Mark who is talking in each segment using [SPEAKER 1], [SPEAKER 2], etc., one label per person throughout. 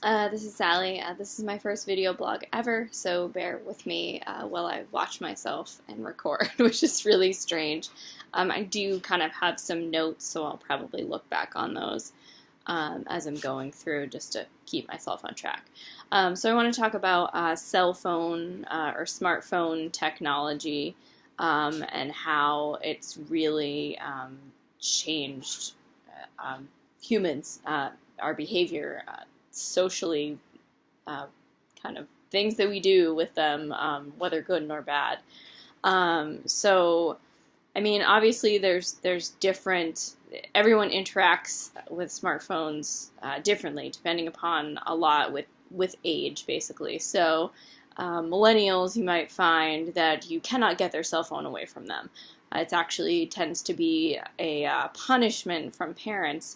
[SPEAKER 1] This is Sally. This is my first video blog ever, so bear with me while I watch myself and record, which is really strange. I do kind of have some notes, so I'll probably look back on those as I'm going through just to keep myself on track. So I want to talk about cell phone or smartphone technology and how it's really changed humans, our behavior, socially, kind of things that we do with them, whether good or bad. So, I mean, obviously, there's different. Everyone interacts with smartphones differently, depending upon a lot with age, basically. So, millennials, you might find that you cannot get their cell phone away from them. It actually tends to be a punishment from parents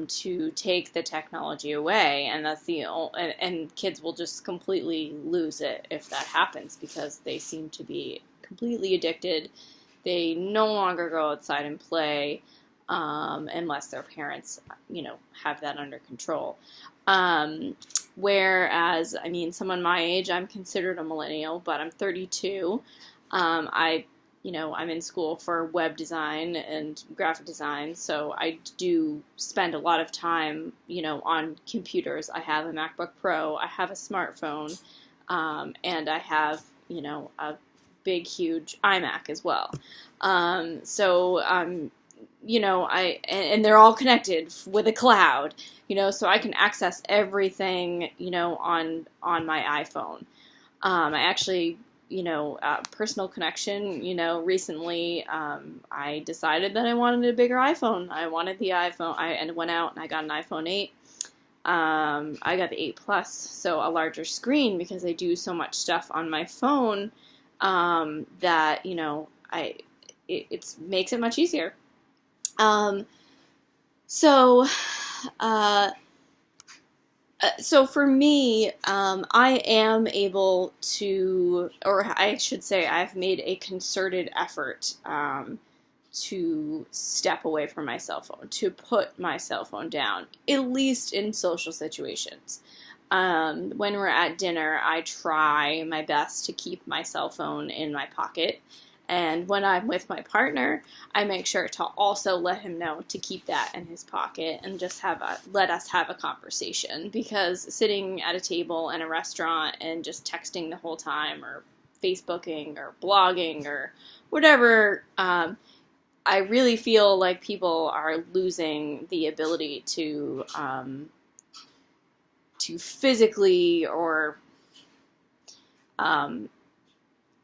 [SPEAKER 1] to take the technology away, and that's and kids will just completely lose it if that happens because they seem to be completely addicted. They no longer go outside and play unless their parents, have that under control. Whereas, I mean, someone my age, I'm considered a millennial, but I'm 32. I'm in school for web design and graphic design, so I do spend a lot of time, on computers. I have a MacBook Pro, I have a smartphone, and I have, a big, huge iMac as well. And they're all connected with a cloud, so I can access everything, on my iPhone. I actually, personal connection, recently I decided that I wanted a bigger iPhone. I wanted the iPhone, and went out and I got an iPhone 8. I got the 8 Plus, so a larger screen because I do so much stuff on my phone that, it makes it much easier. So, for me, I am able to, or I should say, I've made a concerted effort to step away from my cell phone, to put my cell phone down, at least in social situations. When we're at dinner, I try my best to keep my cell phone in my pocket. And when I'm with my partner, I make sure to also let him know to keep that in his pocket and just let us have a conversation. Because sitting at a table in a restaurant and just texting the whole time, or Facebooking or blogging or whatever, I really feel like people are losing the ability to physically or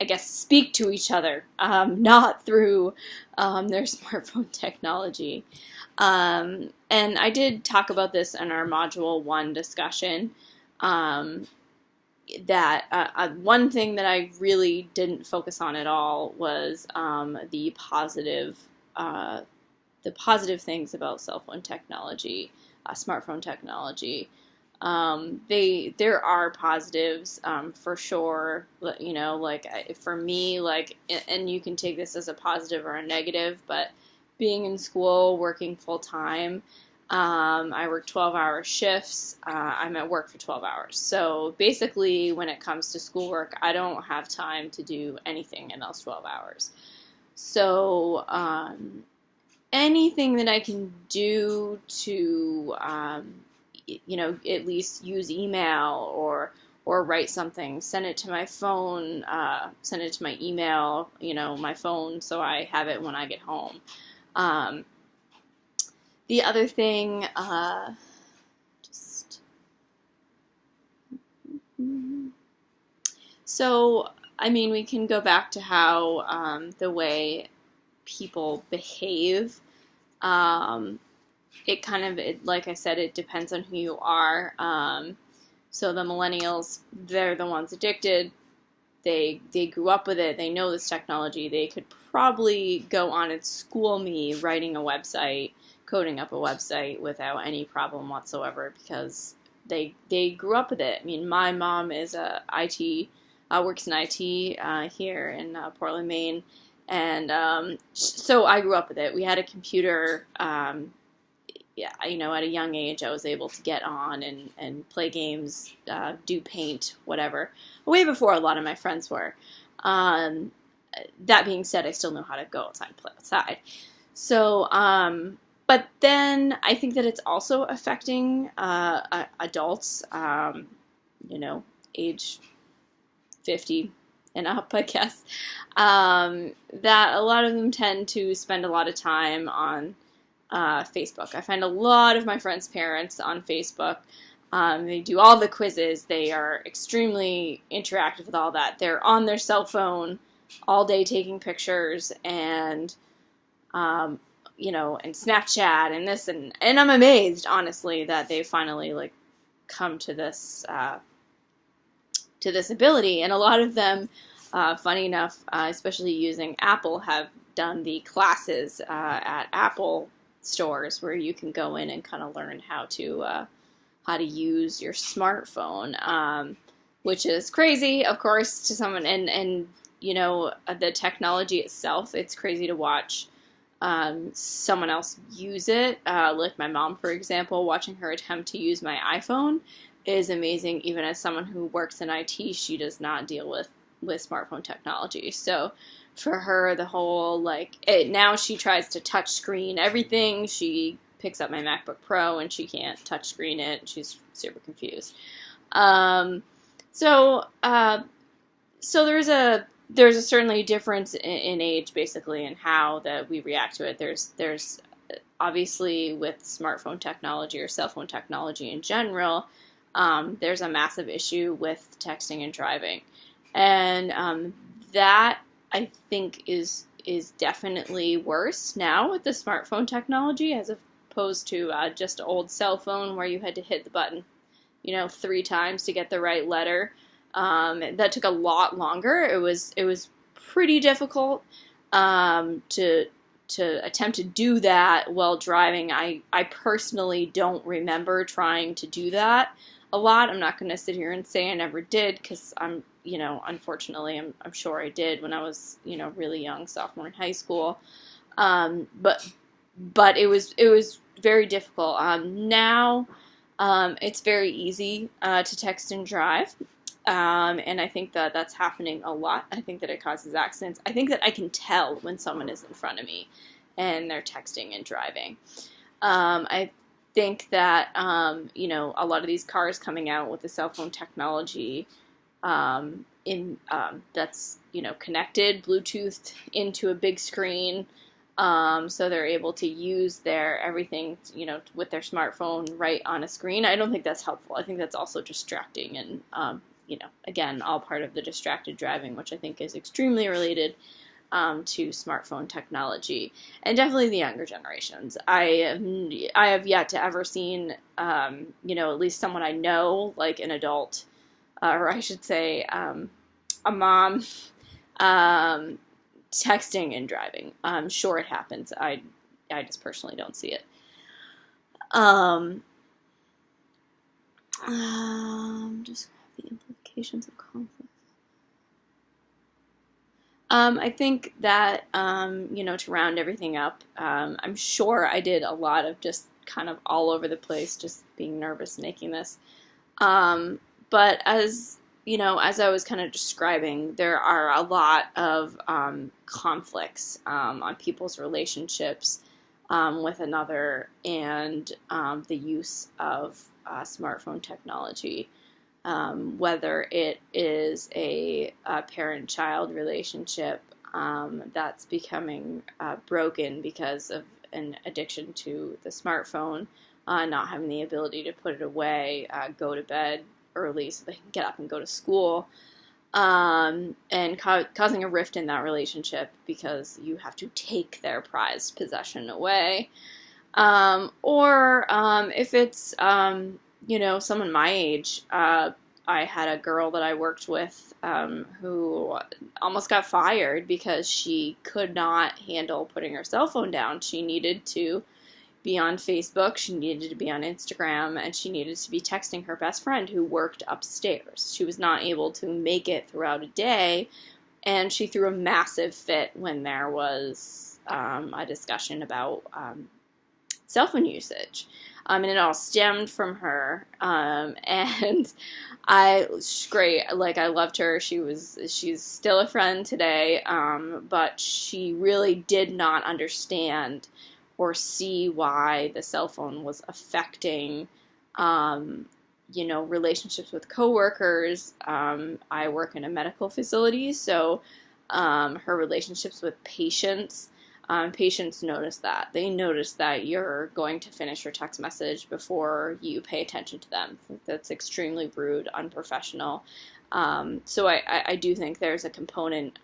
[SPEAKER 1] I guess, speak to each other, not through their smartphone technology. And I did talk about this in our Module 1 discussion, that one thing that I really didn't focus on at all was the positive things about cell phone technology, smartphone technology. There are positives, for sure, for me, and you can take this as a positive or a negative, but being in school, working full time, I work 12-hour shifts, I'm at work for 12 hours, so basically when it comes to schoolwork, I don't have time to do anything in those 12 hours, so, anything that I can do to, at least use email or write something, send it to my phone, send it to my email, my phone, so I have it when I get home. The other thing, so, I mean, we can go back to how the way people behave. Like I said, it depends on who you are. So the millennials, they're the ones addicted. They grew up with it. They know this technology. They could probably go on and school me writing a website, coding up a website without any problem whatsoever because they grew up with it. I mean, my mom is works in IT here in Portland, Maine, and so I grew up with it. We had a computer yeah, at a young age, I was able to get on and play games, do paint, whatever, way before a lot of my friends were. Um, that being said, I still know how to go outside and play outside. So, but then I think that it's also affecting adults, age 50 and up, I guess, that a lot of them tend to spend a lot of time on Facebook. I find a lot of my friends' parents on Facebook. They do all the quizzes. They are extremely interactive with all that. They're on their cell phone all day taking pictures and, and Snapchat and this and I'm amazed, honestly, that they finally like come to this ability. And a lot of them, funny enough, especially using Apple, have done the classes at Apple stores where you can go in and kind of learn how to use your smartphone, which is crazy, of course, to someone. And the technology itself, it's crazy to watch someone else use it. Like my mom, for example, watching her attempt to use my iPhone is amazing. Even as someone who works in IT, she does not deal with smartphone technology. So for her, the whole now she tries to touch screen everything. She picks up my MacBook Pro and she can't touch screen it. She's super confused. So there's a certainly difference in age, basically, in how that we react to it. There's obviously with smartphone technology or cell phone technology in general, there's a massive issue with texting and driving, and that I think is definitely worse now with the smartphone technology as opposed to just old cell phone where you had to hit the button, 3 times to get the right letter. That took a lot longer. It was pretty difficult to attempt to do that while driving. I personally don't remember trying to do that a lot. I'm not going to sit here and say I never did, because I'm, unfortunately, I'm sure I did when I was, really young, sophomore in high school. But it was very difficult. Now, it's very easy to text and drive. And I think that that's happening a lot. I think that it causes accidents. I think that I can tell when someone is in front of me and they're texting and driving. I think that, a lot of these cars coming out with the cell phone technology that's, connected, Bluetoothed into a big screen. So they're able to use their everything, with their smartphone right on a screen. I don't think that's helpful. I think that's also distracting and, again, all part of the distracted driving, which I think is extremely related to smartphone technology, and definitely the younger generations. I have yet to ever seen, at least someone I know, like an adult, or I should say, a mom, texting and driving. I'm sure it happens. I just personally don't see it. Just the implications of conflict. I think that, to round everything up, I'm sure I did a lot of just kind of all over the place, just being nervous making this. But as I was kind of describing, there are a lot of conflicts on people's relationships with another, and the use of smartphone technology. Whether it is a parent-child relationship that's becoming broken because of an addiction to the smartphone, not having the ability to put it away, go to bed early so they can get up and go to school, and causing a rift in that relationship because you have to take their prized possession away. Or if it's someone my age, I had a girl that I worked with who almost got fired because she could not handle putting her cell phone down. She needed to be on Facebook, she needed to be on Instagram, and she needed to be texting her best friend who worked upstairs. She was not able to make it throughout a day, and she threw a massive fit when there was a discussion about cell phone usage. And it all stemmed from her. And she's great. Like, I loved her. She's still a friend today. But she really did not understand or see why the cell phone was affecting, relationships with coworkers. I work in a medical facility, so her relationships with patients. Patients notice that. They notice that you're going to finish your text message before you pay attention to them. That's extremely rude, unprofessional. So I do think there's a component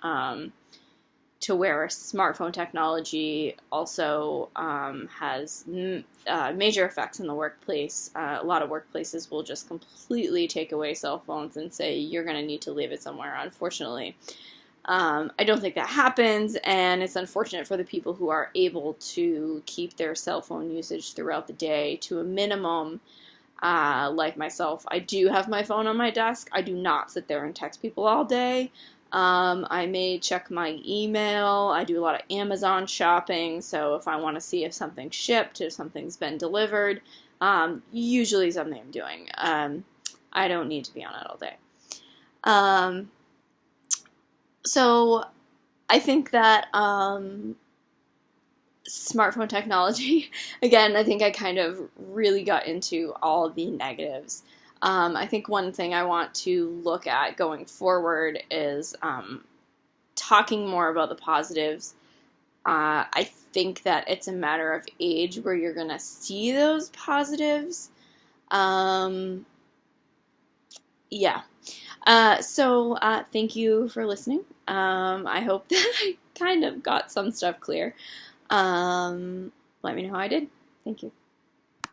[SPEAKER 1] to where smartphone technology also has major effects in the workplace. A lot of workplaces will just completely take away cell phones and say you're going to need to leave it somewhere, unfortunately. I don't think that happens, and it's unfortunate for the people who are able to keep their cell phone usage throughout the day to a minimum. Like myself, I do have my phone on my desk. I do not sit there and text people all day. I may check my email. I do a lot of Amazon shopping, so if I want to see if something's shipped, if something's been delivered, usually something I'm doing. I don't need to be on it all day. So I think that smartphone technology, again, I think I kind of really got into all the negatives. I think one thing I want to look at going forward is talking more about the positives. I think that it's a matter of age where you're going to see those positives. Yeah. So thank you for listening. I hope that I kind of got some stuff clear. Let me know how I did. Thank you.